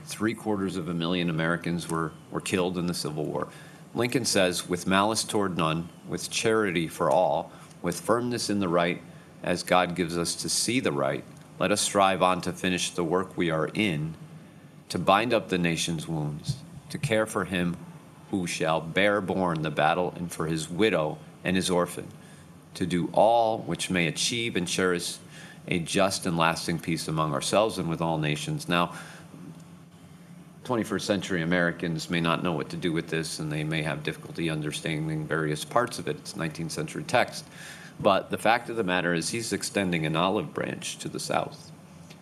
750,000 Americans were killed in the Civil War. Lincoln says, with malice toward none, with charity for all, with firmness in the right, as God gives us to see the right, let us strive on to finish the work we are in, to bind up the nation's wounds, to care for him who shall bear borne the battle and for his widow and his orphan, to do all which may achieve and cherish a just and lasting peace among ourselves and with all nations. Now, 21st century Americans may not know what to do with this, and they may have difficulty understanding various parts of it. It's 19th century text. But the fact of the matter is he's extending an olive branch to the South.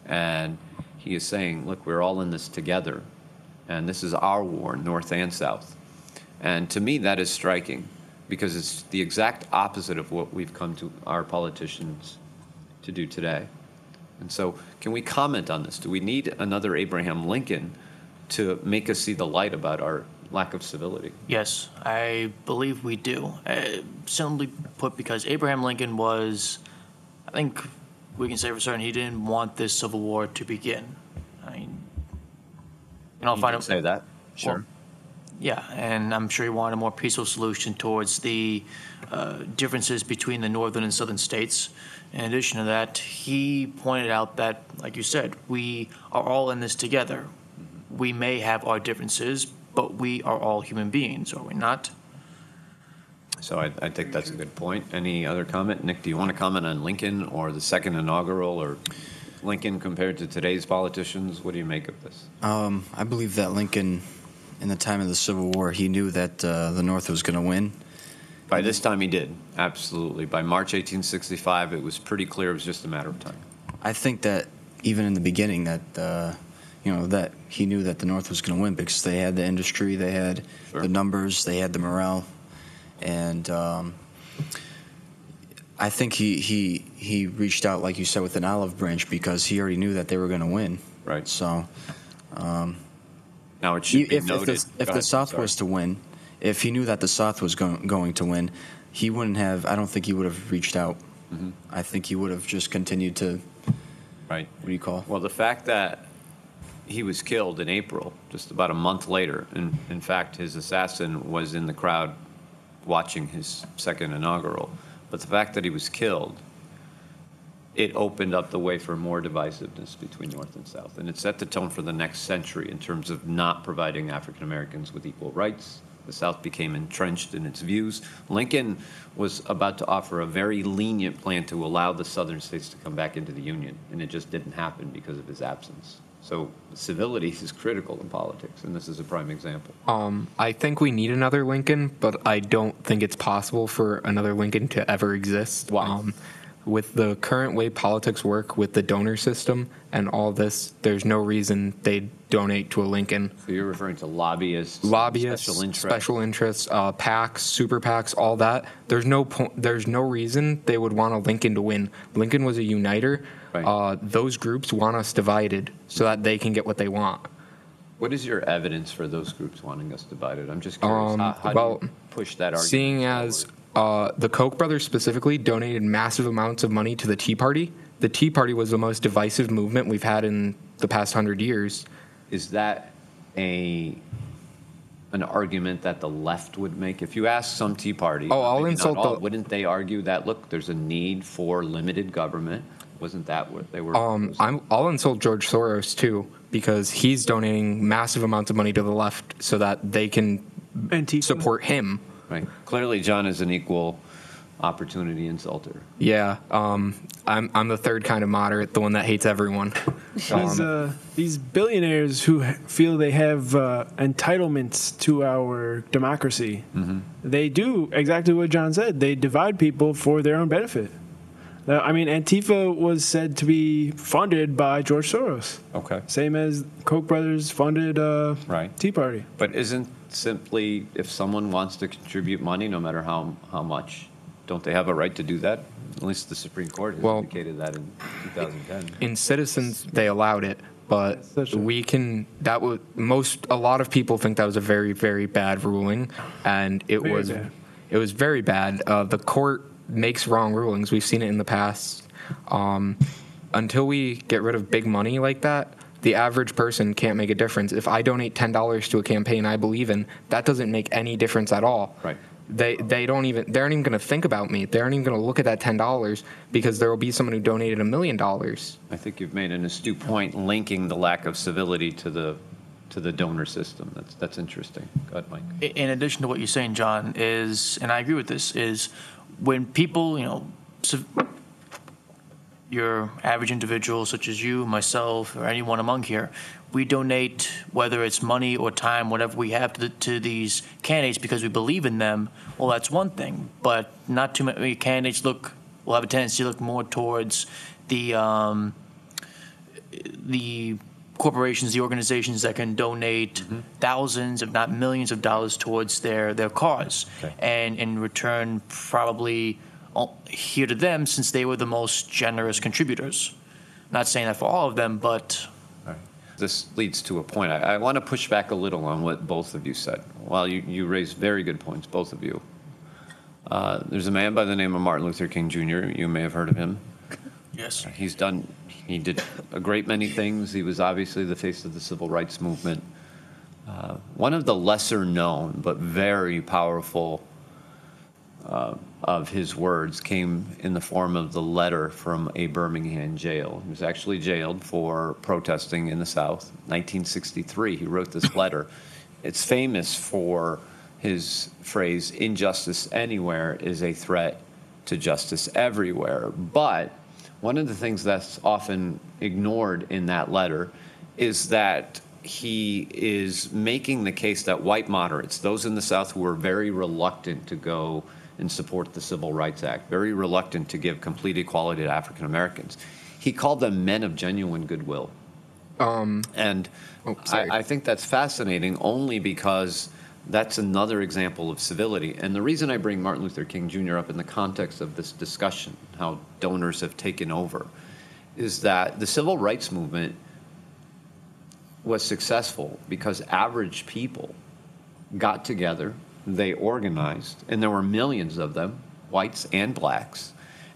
And he is saying, look, we're all in this together. And this is our war, North and South. And to me, that is striking, because it's the exact opposite of what we've come to our politicians to do today. And so can we comment on this? Do we need another Abraham Lincoln to make us see the light about our lack of civility? Yes, I believe we do. Simply put, because Abraham Lincoln was, I think we can say for certain, he didn't want this Civil War to begin. I mean, I'll You find can out. say that. Sure. Well, yeah, and I'm sure he wanted a more peaceful solution towards the differences between the northern and southern states. In addition to that, he pointed out that, like you said, we are all in this together. We may have our differences, but we are all human beings, are we not? So I think that's a good point. Any other comment? Nick, do you want to comment on Lincoln or the second inaugural, or Lincoln compared to today's politicians? What do you make of this? I believe that Lincoln, in the time of the Civil War, he knew that the North was going to win. By this time he did, absolutely. By March 1865, it was pretty clear it was just a matter of time. I think that even in the beginning that, that he knew that the North was going to win because they had the industry, they had Sure. the numbers, they had the morale. And I think he reached out, like you said, with an olive branch because he already knew that they were going to win. Right. So Now it should be if noted. the Go ahead, South sorry. was to win, if he knew that the South was going to win, he wouldn't have. I don't think he would have reached out. Mm-hmm. I think he would have just continued to. Right. What do you call? Well, the fact that he was killed in April, just about a month later, and in fact his assassin was in the crowd watching his second inaugural, but the fact that he was killed, it opened up the way for more divisiveness between North and South. And it set the tone for the next century in terms of not providing African Americans with equal rights. The South became entrenched in its views. Lincoln was about to offer a very lenient plan to allow the Southern states to come back into the Union, and it just didn't happen because of his absence. So civility is critical in politics, and this is a prime example. I think we need another Lincoln, but I don't think it's possible for another Lincoln to ever exist. Why? With the current way politics work with the donor system and all this, there's no reason they'd donate to a Lincoln. So you're referring to lobbyists, Special interests, PACs, super PACs, all that. There's no reason they would want a Lincoln to win. Lincoln was a uniter. Right. Those groups want us divided so that they can get what they want. What is your evidence for those groups wanting us divided? I'm just curious. How do you push that argument? Seeing as the Koch brothers specifically donated massive amounts of money to the Tea Party. The Tea Party was the most divisive movement we've had in the past 100 years. Is that an argument that the left would make? If you ask some Tea Party, I'll maybe insult not all, the- wouldn't they argue that, look, there's a need for limited government? Wasn't that what they were? I'll insult George Soros too, because he's donating massive amounts of money to the left so that they can Antifa. support him. Right. Clearly, John is an equal opportunity insulter. Yeah, I'm the third kind of moderate, the one that hates everyone. These billionaires who feel they have entitlements to our democracy, they do exactly what John said. They divide people for their own benefit. I mean, Antifa was said to be funded by George Soros. Okay. Same as Koch brothers funded Right. Tea Party. But isn't simply if someone wants to contribute money, no matter how much, don't they have a right to do that? At least the Supreme Court has indicated that in 2010. In Citizens, they allowed it, but a lot of people think that was a very, very bad ruling, and it was very bad. The court makes wrong rulings. We've seen it in the past. Until we get rid of big money like that, the average person can't make a difference. If I donate $10 to a campaign I believe in, that doesn't make any difference at all. Right. They aren't even going to think about me. They aren't even going to look at that $10 because there will be someone who donated $1 million. I think you've made an astute point linking the lack of civility to the donor system. That's interesting. Go ahead, Mike. In addition to what you're saying, John, and I agree with this, is when people, your average individual such as you, myself, or anyone among here, we donate, whether it's money or time, whatever we have to these candidates because we believe in them, well, that's one thing. But not too many candidates will have a tendency to look more towards the corporations, the organizations that can donate thousands, if not millions of dollars towards their cause. Okay. And in return, probably here to them since they were the most generous contributors. Not saying that for all of them, but... All right. This leads to a point. I want to push back a little on what both of you said. While you raised very good points, both of you. There's a man by the name of Martin Luther King Jr. You may have heard of him. Yes. He did a great many things. He was obviously the face of the civil rights movement. One of the lesser known but very powerful of his words came in the form of the letter from a Birmingham jail. He was actually jailed for protesting in the South. 1963, he wrote this letter. It's famous for his phrase, "Injustice anywhere is a threat to justice everywhere." But one of the things that's often ignored in that letter is that he is making the case that white moderates, those in the South who were very reluctant to go and support the Civil Rights Act, very reluctant to give complete equality to African Americans, he called them men of genuine goodwill. I think that's fascinating only because that's another example of civility. And the reason I bring Martin Luther King Jr. up in the context of this discussion, how donors have taken over, is that the civil rights movement was successful because average people got together, they organized, and there were millions of them, whites and blacks,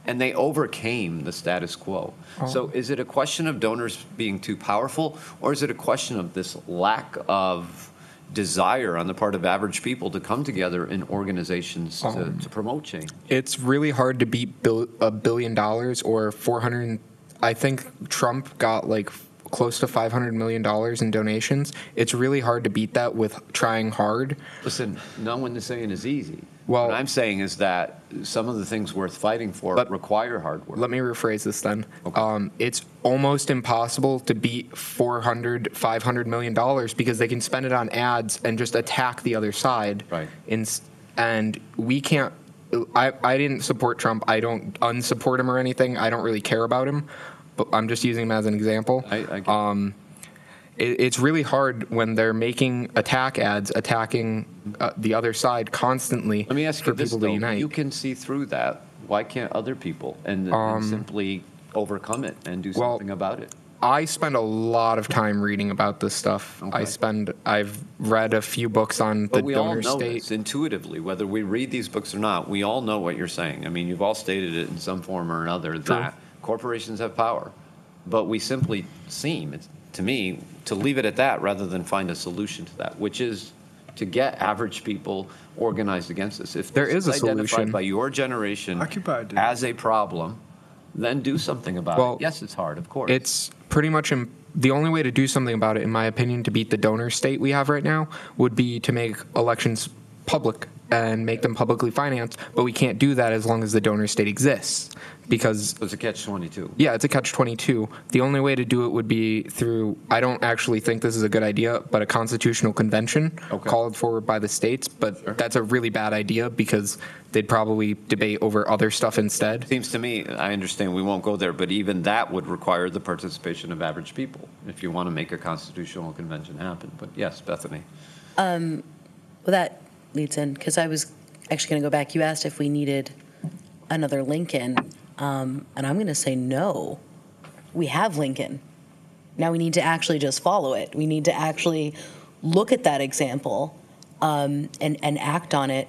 and they overcame the status quo. So is it a question of donors being too powerful, or is it a question of this lack of desire on the part of average people to come together in organizations to promote change. It's really hard to beat $1 billion or 400. I think Trump got like close to $500 million in donations. It's really hard to beat that with trying hard. Listen, no one is saying it's easy. Well, what I'm saying is that some of the things worth fighting for require hard work. Let me rephrase this then. Okay. It's almost impossible to beat $500 million because they can spend it on ads and just attack the other side. Right. And we can't. I didn't support Trump. I don't unsupport him or anything. I don't really care about him, but I'm just using him as an example. I get It's really hard when they're making attack ads, attacking the other side constantly. Let me ask for you this, people to though. unite. You can see through that. Why can't other people and simply overcome it and do something about it? I spend a lot of time reading about this stuff. Okay. I've read a few books on the But we all donor know state. this intuitively, whether we read these books or not. We all know what you're saying. I mean, you've all stated it in some form or another that corporations have power, but we simply seem, to me, to leave it at that rather than find a solution to that, which is to get average people organized against this. If There this is a identified solution. by your generation Occupy did. as a problem, then do something about Well, it. Yes, it's hard, of course. It's pretty much the only way to do something about it, in my opinion, to beat the donor state we have right now, would be to make elections public and make them publicly financed. But we can't do that as long as the donor state exists, because It's a catch-22. yeah, it's a catch-22. The only way to do it would be through, I don't actually think this is a good idea, but a constitutional convention called for by the states. But that's a really bad idea because they'd probably debate over other stuff instead. Seems to me, I understand we won't go there, but even that would require the participation of average people if you want to make a constitutional convention happen. But yes, Bethany. Well, that leads in, because I was actually going to go back. You asked if we needed another Lincoln, and I'm going to say no. We have Lincoln. Now we need to actually just follow it. We need to actually look at that example and act on it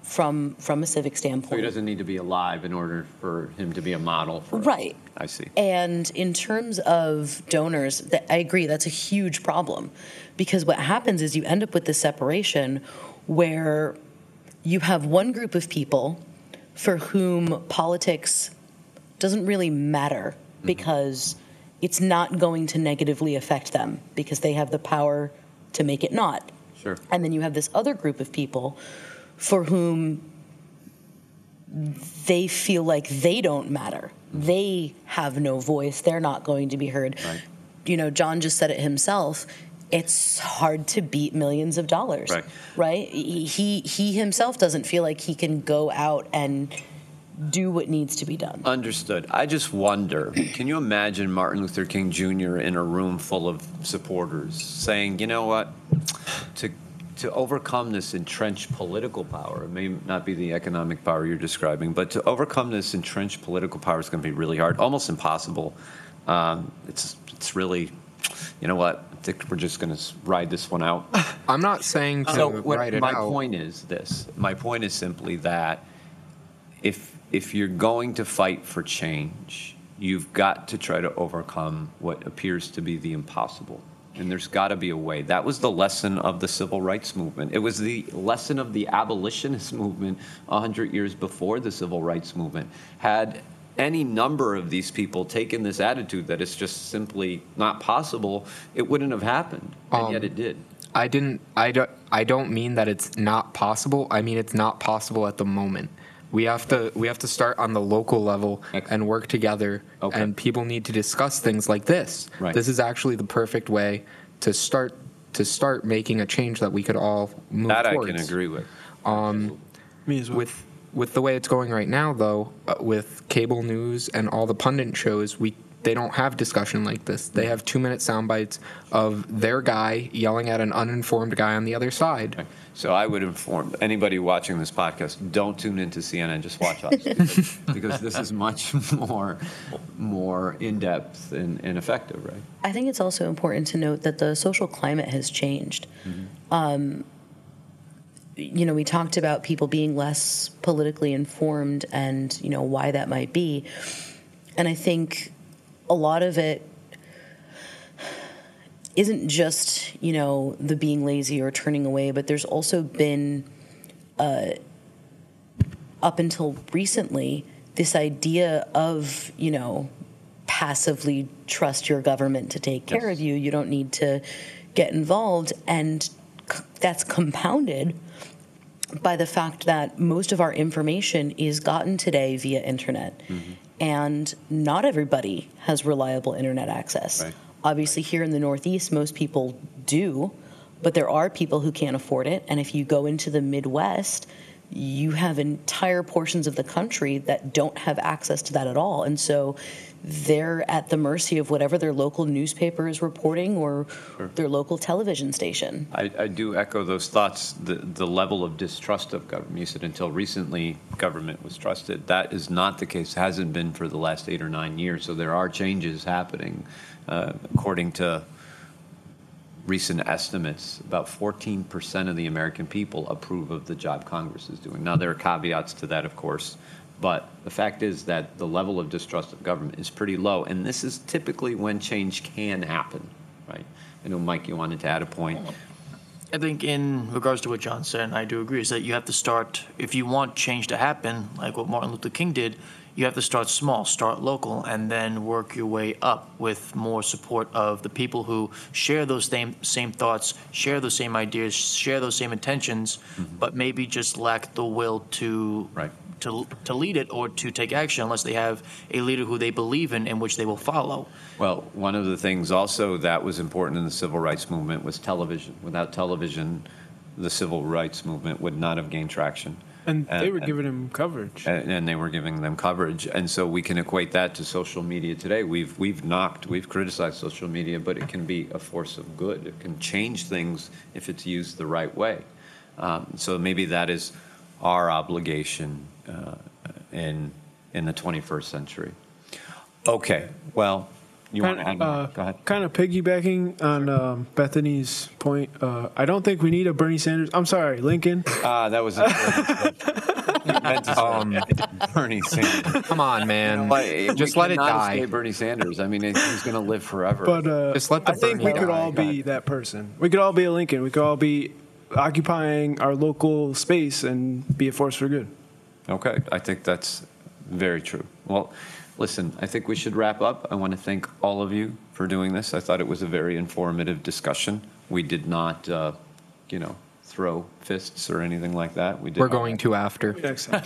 from a civic So he standpoint. doesn't need to be alive in order for him to be a model for us. Right. I see. And in terms of donors, I agree, that's a huge problem. Because what happens is you end up with this separation where you have one group of people for whom politics doesn't really matter because it's not going to negatively affect them because they have the power to make it not. Sure. And then you have this other group of people for whom they feel like they don't matter. They have no voice. They're not going to be heard. Right. You know, John just said it himself. It's hard to beat millions of dollars. Right. Right? He himself doesn't feel like he can go out and do what needs to be done. Understood. I just wonder, can you imagine Martin Luther King Jr. in a room full of supporters saying, you know what, to overcome this entrenched political power, it may not be the economic power you're describing, but to overcome this entrenched political power is going to be really hard, almost impossible. It's really, you know what, I think we're just going to ride this one out. I'm not saying to write it my out. point is this. My point is simply that if you're going to fight for change, you've got to try to overcome what appears to be the impossible. And there's got to be a way. That was the lesson of the civil rights movement. It was the lesson of the abolitionist movement 100 years before the civil rights movement. Had any number of these people taken this attitude that it's just simply not possible, it wouldn't have happened. And yet it did. I don't mean that it's not possible. I mean it's not possible at the moment. We have to start on the local level and work together. Okay. And people need to discuss things like this. Right. This is actually the perfect way to start making a change that we could all move That towards. I can agree with. Me as well. With the way it's going right now, though, with cable news and all the pundit shows, they don't have discussion like this. They have 2-minute sound bites of their guy yelling at an uninformed guy on the other side. Right. So I would inform anybody watching this podcast, don't tune into CNN, just watch us. Because this is much more in-depth and effective, right? I think it's also important to note that the social climate has changed. You know, we talked about people being less politically informed and, you know, why that might be. And I think a lot of it isn't just, the being lazy or turning away, but there's also been, up until recently, this idea of, passively trust your government to take care of you. You don't need to get involved. And that's compounded by the fact that most of our information is gotten today via internet. Mm-hmm. And not everybody has reliable internet access. Right. Obviously, here in the Northeast, most people do, but there are people who can't afford it. And if you go into the Midwest, you have entire portions of the country that don't have access to that at all. And so they're at the mercy of whatever their local newspaper is reporting or their local television station. I do echo those thoughts. The level of distrust of government, you said until recently government was trusted. That is not the case, hasn't been for the last 8 or 9 years. So there are changes happening. According to recent estimates, about 14% of the American people approve of the job Congress is doing. Now, there are caveats to that, of course, but the fact is that the level of distrust of government is pretty low, and this is typically when change can happen, right? I know, Mike, you wanted to add a point. I think in regards to what John said, and I do agree, is that you have to start, if you want change to happen, like what Martin Luther King did, you have to start small, start local, and then work your way up with more support of the people who share those same thoughts, share those same ideas, share those same intentions, but maybe just lack the will to lead it or to take action unless they have a leader who they believe in which they will follow. Well, one of the things also that was important in the civil rights movement was television. Without television, the civil rights movement would not have gained traction. And they were giving him coverage. And they were giving them coverage. And so we can equate that to social media today. We've criticized social media, but it can be a force of good. It can change things if it's used the right way. So maybe that is our obligation in the 21st century. Okay, well, you want to add more? Go ahead. Kind of piggybacking on Bethany's point, I don't think we need a Bernie Sanders. I'm sorry, Lincoln. That was Bernie Sanders. Come on, man. Just We let it cannot die. escape Bernie Sanders. I mean, he's going to live forever. But Just let the I think Bernie we could die. all be that person. We could all be a Lincoln. We could all be occupying our local space and be a force for good. Okay, I think that's very true. Well, listen, I think we should wrap up. I want to thank all of you for doing this. I thought it was a very informative discussion. We did not, throw fists or anything like that. We're going to after. Next time.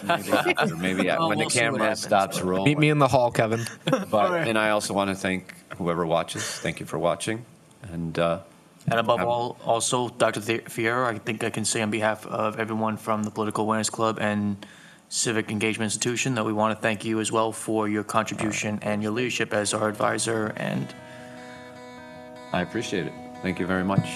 maybe when we'll the see what camera happens, stops rolling. Meet me in the hall, Kevin. And I also want to thank whoever watches. Thank you for watching. And above all, also, Dr. Fierro, I think I can say on behalf of everyone from the Political Awareness Club and Civic Engagement Institution that we want to thank you as well for your contribution and your leadership as our advisor. And I appreciate it. Thank you very much.